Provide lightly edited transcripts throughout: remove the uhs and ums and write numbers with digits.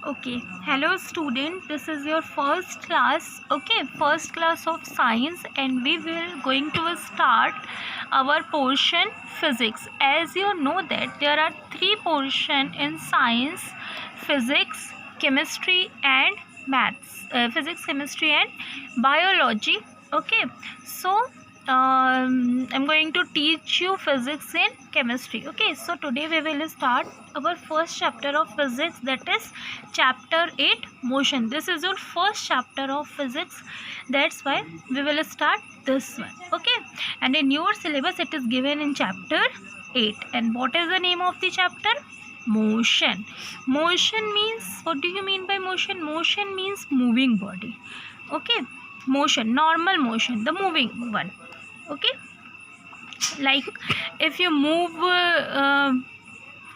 Okay, hello student, this is your first class, okay, first class of science, and we will going to start our portion physics. As you know that there are three portion in science: physics, chemistry and maths. Physics, chemistry and biology. Okay, so I'm going to teach you physics and chemistry. Okay, so today we will start our first chapter of physics, that is chapter 8, motion. This is your first chapter of physics, that's why we will start this one. Okay, and in your syllabus it is given in chapter 8. And what is the name of the chapter? Motion. Motion means, what do you mean by motion? Motion means moving body. Okay, motion, normal motion, the moving one. Okay, like if you move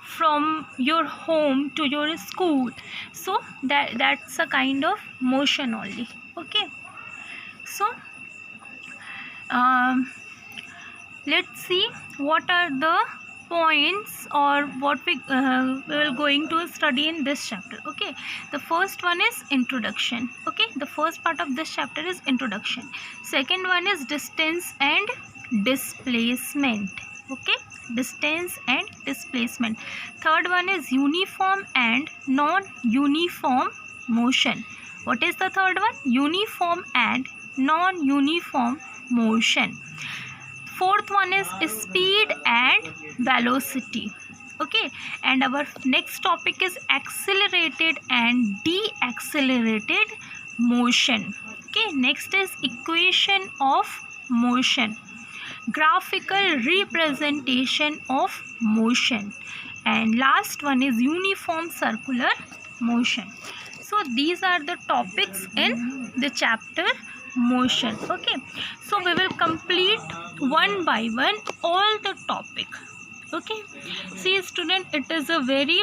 from your home to your school, so that's a kind of motion only. Okay, so um, let's see what are the points or what we will going to study in this chapter. Okay, the first one is introduction. Okay, the first part of this chapter is introduction. Second one is distance and displacement. Okay, distance and displacement. Third one is uniform and non-uniform motion. What is the third one? Uniform and non-uniform motion. Fourth one is speed and velocity. Okay, and our next topic is accelerated and deaccelerated motion. Okay, next is equation of motion, graphical representation of motion, and last one is uniform circular motion. So these are the topics in the chapter motion. Okay, so we will complete one by one all the topic. Okay, see student, it is a very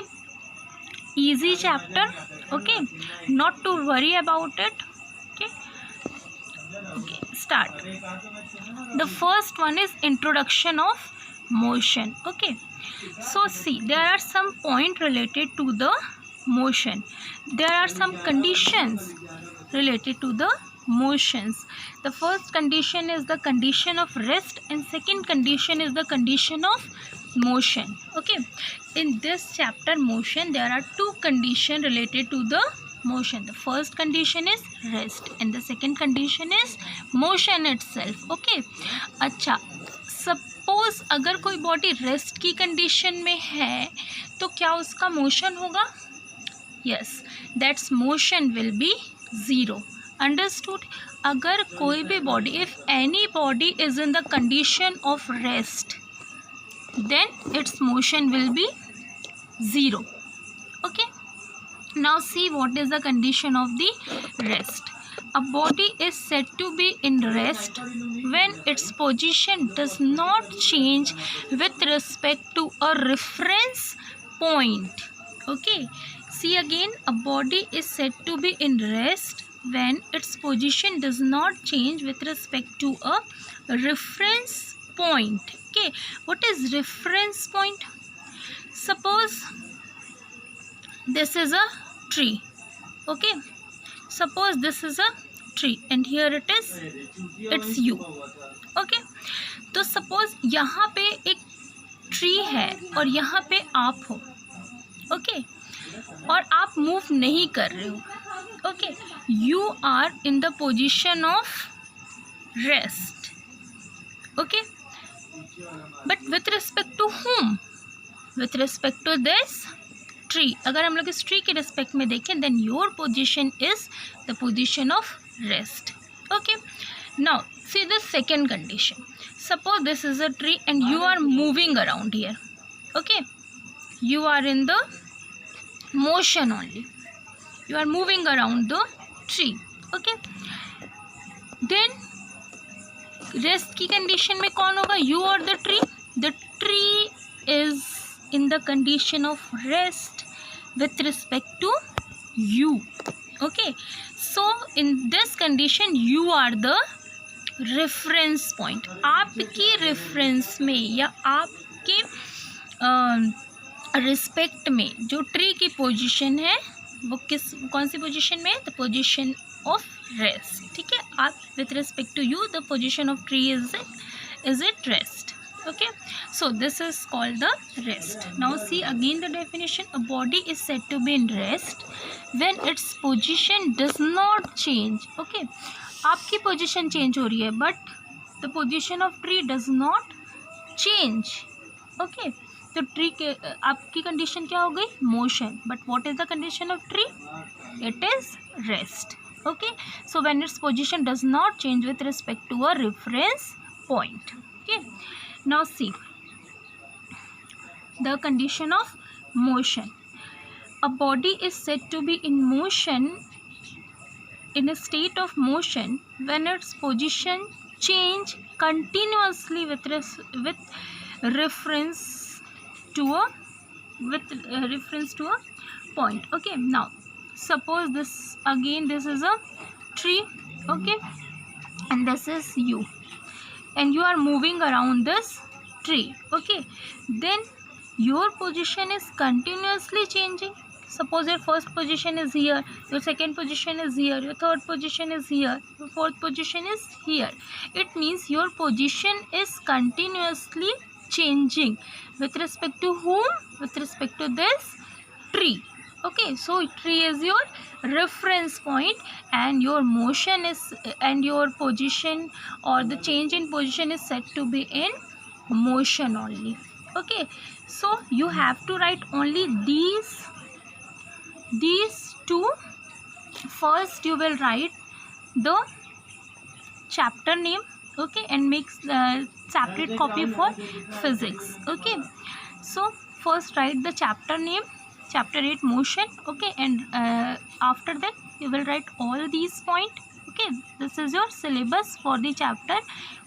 easy chapter. Okay, not to worry about it. Okay, okay, start. The first one is introduction of motion. Okay, so see, there are some points related to the motion. There are some conditions related to the motions. The first condition is the condition of rest, and second condition is the condition of motion. Okay, in this chapter motion there are two conditions related to the motion. The first condition is rest and the second condition is motion itself. Okay, अच्छा, suppose अगर कोई body rest की condition में है तो क्या उसका motion होगा? Yes, that's motion will be zero. Understood? अगर कोई भी body, if any body is in the condition of rest, then its motion will be zero. Okay, now see what is the condition of the rest. A body is said to be in rest when its position does not change with respect to a reference point. Okay, see again, a body is said to be in rest when its position does not change with respect to a reference point. Okay, what is reference point? Suppose this is a tree. Okay, suppose this is a tree and here it is, it's you. Okay, तो suppose यहाँ पे एक tree है और यहाँ पे आप हो. ओके, और आप मूव नहीं कर रहे हो. Okay, you are in the position of rest. Okay, but with respect to whom? With respect to this tree. अगर हम लोग इस ट्री के रिस्पेक्ट में देखें, then your position is the position of rest. Okay, now see the second condition. Suppose this is a tree and you are moving around here. Okay, you are in the motion only, you are moving around the tree. Okay, then rest की condition में कौन होगा? you or the tree? The tree is in the condition of rest with respect to you. Okay, so in this condition you are the reference point. आपकी reference में या आपके respect में जो ट्री की पोजीशन है वो कौन सी पोजीशन में है? The position of rest. ठीक है, आप with respect to you the position of tree is it rest. Okay, so this is called the rest. Now see again the definition. A body is said to be in rest when its position does not change. Okay, आपकी position change हो रही है but the position of tree does not change. Okay, तो tree के आपकी condition क्या हो गई? Motion. But what is the condition of tree? It is rest. Okay, so when its position does not change with respect to a reference point. Okay, now see the condition of motion. A body is said to be in motion, in a state of motion, when its position change continuously with reference to a point. Okay, now suppose this is a tree. Okay, and this is you, and you are moving around this tree. Okay, then your position is continuously changing. Suppose your first position is here, your second position is here, your third position is here, your fourth position is here. It means your position is continuously changing. With respect to whom? With respect to this tree. Okay, so tree is your reference point, and your motion is, and your position or the change in position is said to be in motion only. Okay, so you have to write only these two. First you will write the chapter name. Okay, and make separate copy for physics. Okay, so first write the chapter name, chapter 8 motion. Okay, and after that you will write all these points. Okay, this is your syllabus for the chapter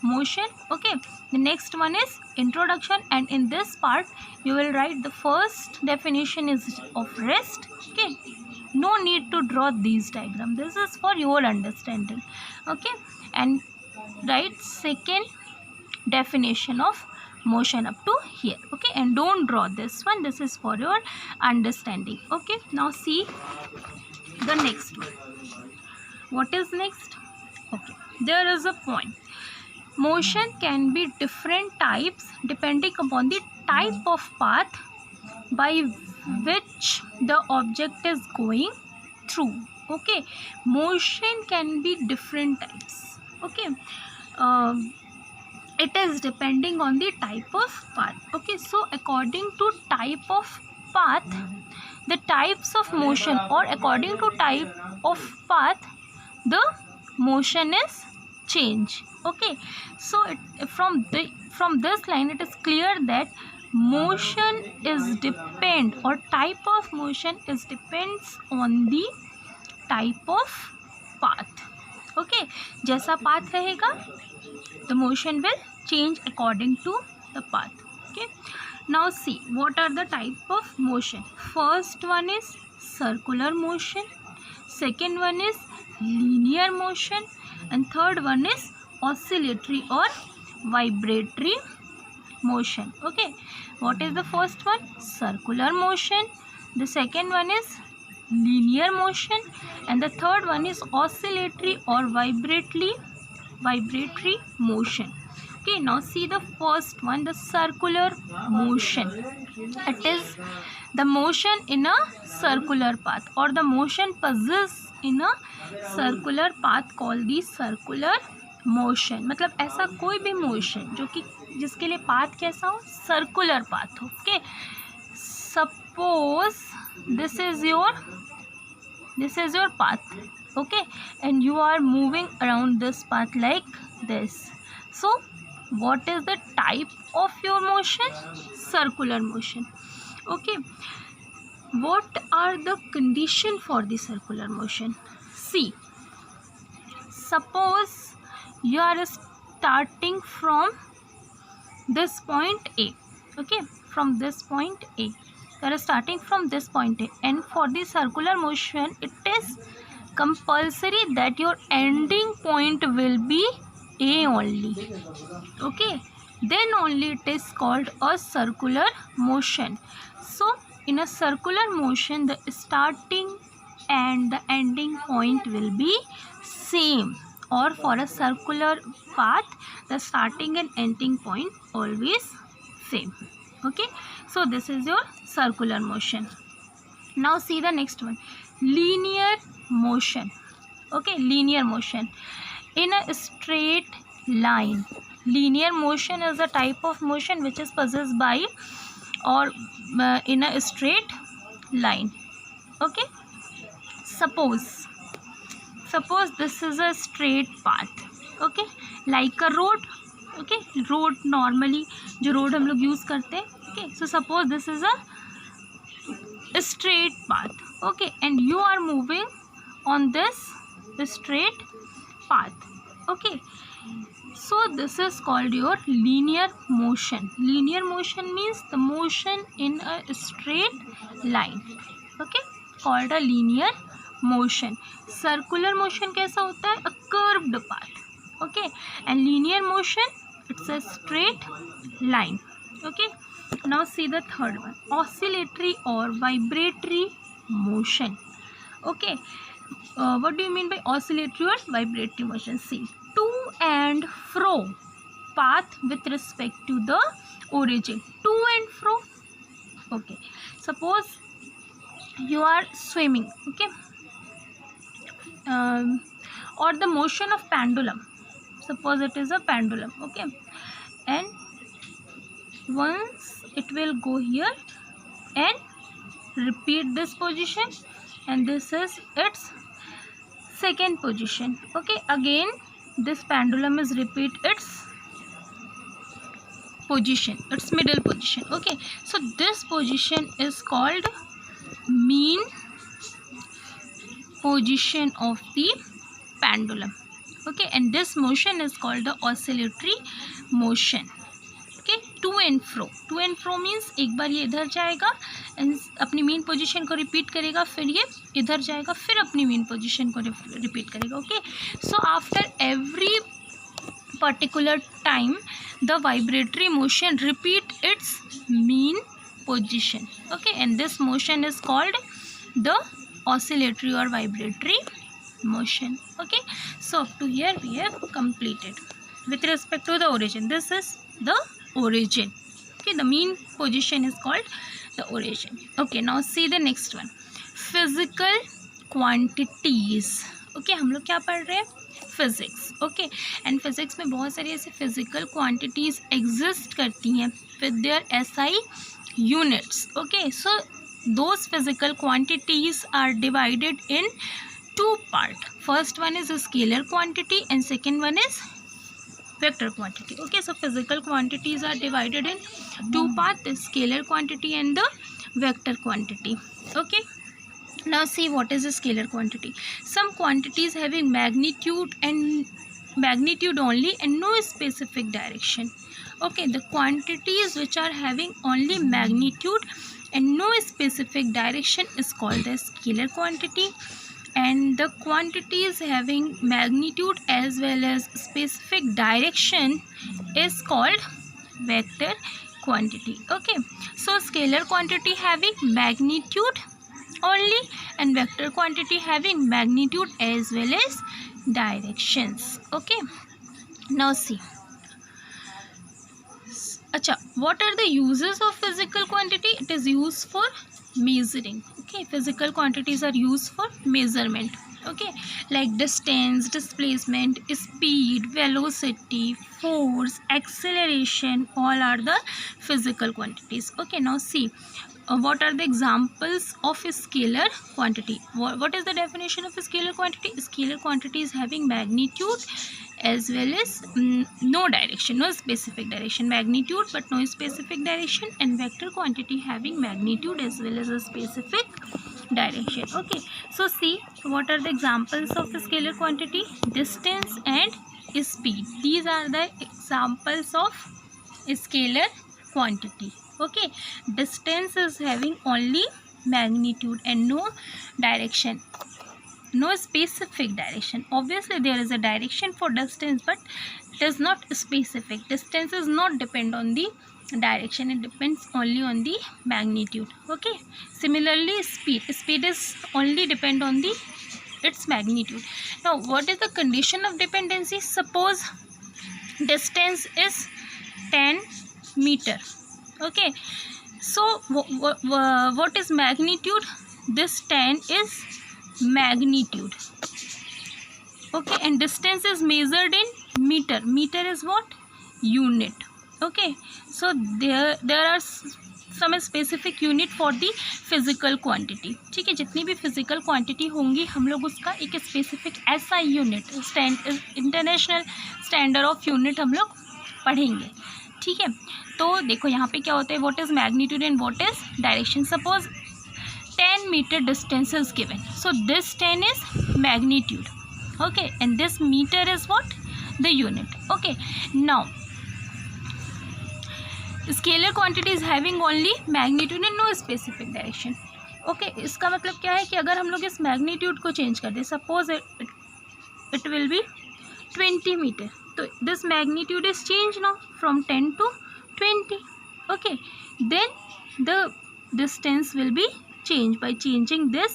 motion. Okay, the next one is introduction, and in this part you will write the first definition is of rest. Okay, no need to draw these diagram, this is for your understanding. Okay, and write second definition of motion up to here. Okay, and don't draw this one, this is for your understanding. Okay, now see the next one. What is next? Okay, there is a point. Motion can be different types depending upon the type of path by which the object is going through. Okay, motion can be different types. Okay, it is depending on the type of path. Okay, so according to type of path, the types of motion, or according to type of path, the motion is change. Okay, so from this line it is clear that motion is depend, or type of motion is depends on the type of path. Okay, जैसा path रहेगा the motion will change according to the path. Okay, now see what are the type of motion. First one is circular motion, second one is linear motion, and third one is oscillatory or vibratory motion. Okay, what is the first one? Circular motion, the second one is linear motion, and the third one is oscillatory or vibratory motion. Okay, now see the first one, the circular motion. It is the motion in a circular path, or the motion possessed in a circular path called the circular motion. मतलब ऐसा कोई भी motion जो कि जिसके लिए path कैसा हो, circular path हो. Okay, suppose this is your path. Okay, and you are moving around this path like this. So what is the type of your motion? Circular motion. Okay, what are the condition for the circular motion? See, suppose you are starting from this point A. Okay, from this point A, you are starting from this point A, and for the circular motion it is compulsory that your ending point will be A only. Okay, then only it is called a circular motion. So in a circular motion, the starting and the ending point will be same, or for a circular path the starting and ending point always same. Okay, so this is your circular motion. Now see the next one, linear motion. Okay, linear motion in a straight line. Linear motion is a type of motion which is possessed by or in a straight line. Okay, suppose this is a straight path. Okay, like a road. Okay, road normally जो road हम लोग use करते हैं. Okay, so suppose this is a straight path. Okay, and you are moving on this straight path. Okay, so this is called your linear motion. Linear motion means the motion in a straight line. Okay, called a linear motion. Circular motion कैसा होता है? A curved path. Okay, and linear motion, it's a straight line. Okay, now see the third one, oscillatory or vibratory motion. Okay, what do you mean by oscillatory or vibratory motion? See, to and fro path with respect to the origin. To and fro. Okay, suppose you are swimming. Okay, or the motion of pendulum. Suppose it is a pendulum. Okay, and once it will go here and repeat this position, and this is its second position. Okay, again this pendulum is repeat its position, its middle position. Okay, so this position is called mean position of the pendulum. Okay, and this motion is called the oscillatory motion. Okay, to and fro. To and fro means एक बार ये इधर जाएगा and अपनी main position को repeat करेगा, फिर ये इधर जाएगा, फिर अपनी मेन पोजीशन को रिपीट करेगा. Okay, so after every particular time the vibratory motion repeat its mean position. Okay, and this motion is called the oscillatory or vibratory motion. Okay, so up to here we have completed with respect to the origin. This is the origin. Okay, the mean position is called the origin. Okay, now see the next one, physical quantities. Okay, हम लोग क्या पढ़ रहे हैं? Physics. Okay, and physics में बहुत सारी ऐसी फिजिकल क्वांटिटीज एग्जिस्ट करती हैं with their SI units. Okay, so those physical quantities are divided in two part. First one is a scalar quantity and second one is vector quantity. Okay, so physical quantities are divided in two parts, the scalar quantity and the vector quantity. Okay, now see what is a scalar quantity. Some quantities having magnitude only and no specific direction. Okay, the quantities which are having only magnitude and no specific direction is called the scalar quantity, and the quantities having magnitude as well as specific direction is called vector quantity. Okay, so scalar quantity having magnitude only and vector quantity having magnitude as well as directions. Okay, now see, acha, what are the uses of physical quantity? It is used for measuring. Okay, physical quantities are used for measurement. Okay, like distance, displacement, speed, velocity, force, acceleration, all are the physical quantities. Okay, now see, what are the examples of a scalar quantity? What is the definition of a scalar quantity? Scalar quantity is having magnitude as well as no direction, no specific direction. Magnitude but no specific direction, and vector quantity having magnitude as well as a specific direction. Okay, so see, what are the examples of a scalar quantity? Distance and speed. These are the examples of a scalar quantity. Okay, distance is having only magnitude and no direction, no specific direction. Obviously there is a direction for distance, but it is not specific. Distance is not depend on the direction, it depends only on the magnitude. Okay, similarly speed is only depend on the its magnitude. Now what is the condition of dependency? Suppose distance is 10 meter. Okay, so what is magnitude? This 10 is magnitude. Okay, and distance is measured in meter. Meter is what? Unit. Okay, so there are some specific unit for the physical quantity. ठीक है, जितनी भी physical quantity होंगी हम लोग उसका एक specific SI unit, international standard of unit हम लोग पढ़ेंगे. ठीक है, तो देखो यहाँ पे क्या होता है, what is magnitude and what is direction. Suppose 10 meter distance is given, so this 10 is magnitude. Okay, and this meter is what? The unit. Okay, now scalar quantity is having only magnitude and no specific direction. Okay, इसका मतलब क्या है कि अगर हम लोग इस magnitude को चेंज कर दें, suppose it will be 20 metre, तो this magnitude is change now from 10 to 20. Okay, then the distance will be changed by changing this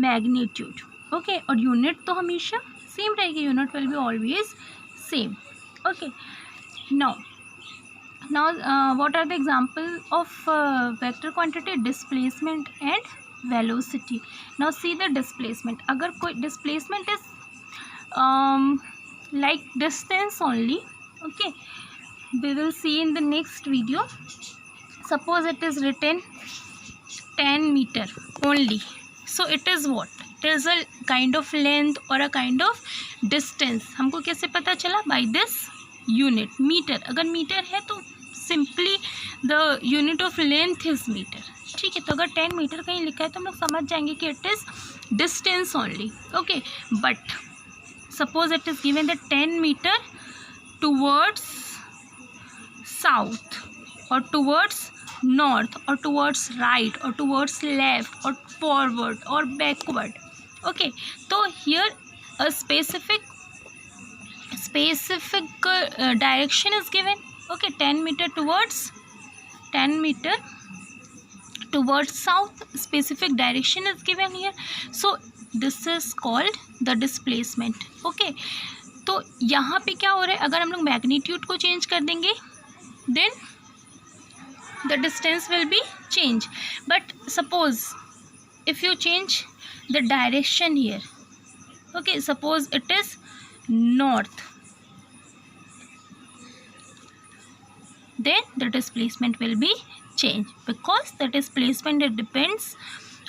magnitude. Okay, और यूनिट तो हमेशा सेम रहेगी, unit will be always same. Okay, now what are the example of vector quantity? Displacement and velocity. Now see the displacement. अगर कोई displacement is like distance only. Okay, we will see in the next video. Suppose it is written 10 meter only, so it is what? It is a kind of length or a kind of distance. हमको कैसे पता चला? By this unit, meter. अगर metre है तो simply the unit of length is metre. ठीक है, तो अगर 10 मीटर कहीं लिखा है तो हम लोग समझ जाएंगे कि it is distance only. Okay, but suppose it is given the 10 metre towards south और टूवर्ड्स नॉर्थ और टूवर्ड्स राइट और टूवर्ड्स लेफ्ट और फॉरवर्ड और बैकवर्ड. ओके, तो here a specific direction is given. Okay, 10 meter towards south, specific direction is given here, so this is called the displacement. Okay, तो यहाँ पे क्या हो रहा है, अगर हम लोग मैग्नीट्यूड को चेंज कर देंगे then the distance will be change. But suppose if you change the direction here, okay, suppose it is north, then the displacement will be changed, because the displacement, it depends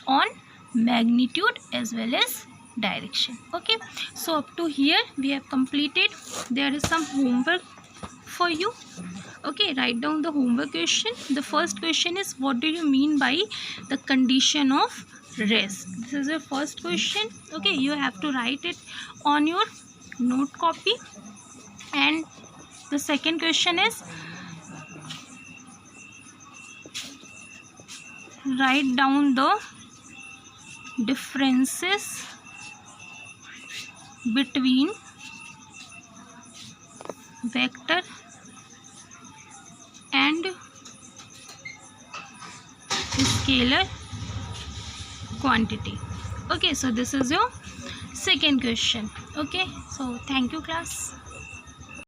on magnitude as well as direction. Okay, so up to here we have completed. There is some homework for you. Okay, write down the homework question. The first question is, what do you mean by the condition of rest? This is your first question. Okay, you have to write it on your note copy. And the second question is, write down the differences between vector and scalar quantity. Okay, so this is your second question. Okay, so thank you class.